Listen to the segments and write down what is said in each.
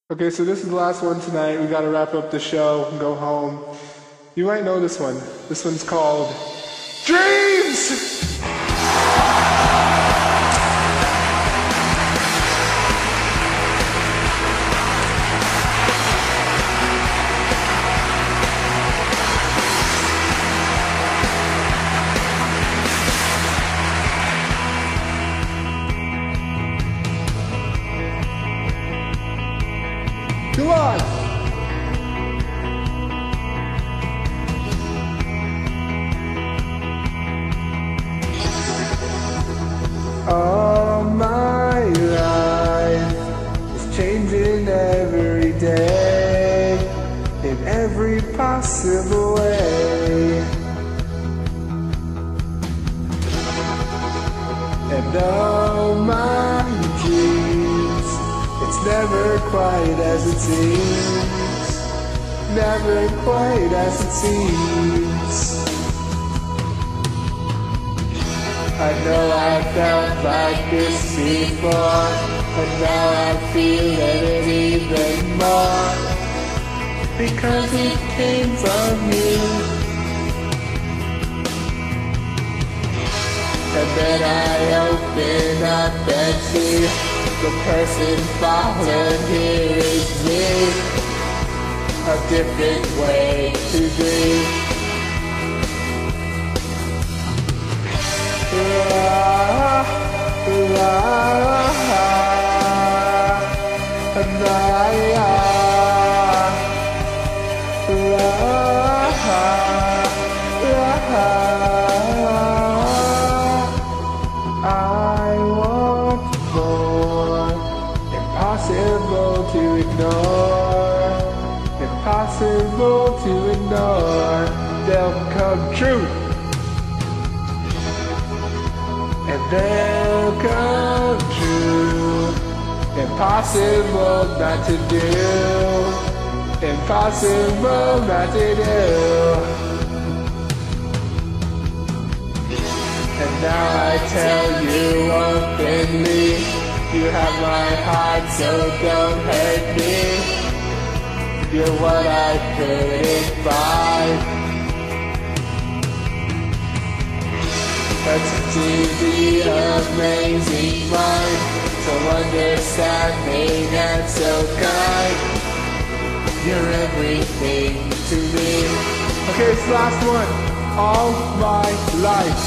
Okay, so this is the last one tonight. We gotta wrap up the show and go home. You might know this one. This one's called Dreams! Come on! All my life is changing every day, in every possible way. And all my dreams, it's never quite as it seems, never quite as it seems. I know I felt like this before, but now I feel it even more, because it came from you. And then I open up and see the person fallen here is me, a different way to be. I want more, impossible to ignore, impossible to ignore. They'll come true, and they'll come true. Impossible not to do, impossible not to do. And now I tell you openly, you have my heart, so don't hurt me. You're what I couldn't buy. That's to the amazing mind, so understanding and so kind. You're everything to me. Okay, it's the last one. All my life.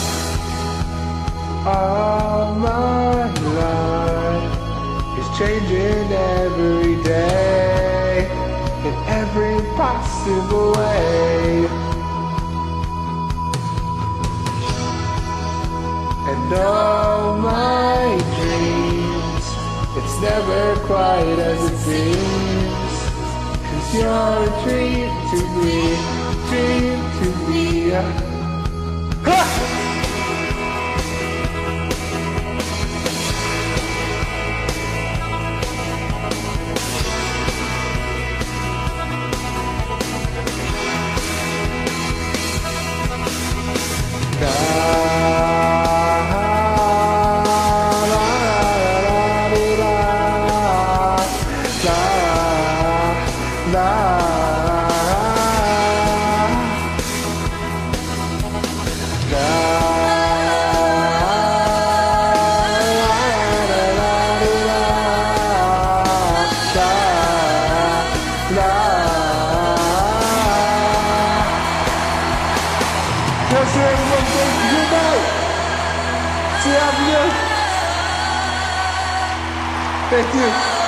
All my life is changing every day, in every possible way. And all my dreams, it's never quite as it seems, 'cause you're a dream to me, dream to me. Ha! Merci everyone, thank you, good night. See you after. Thank you.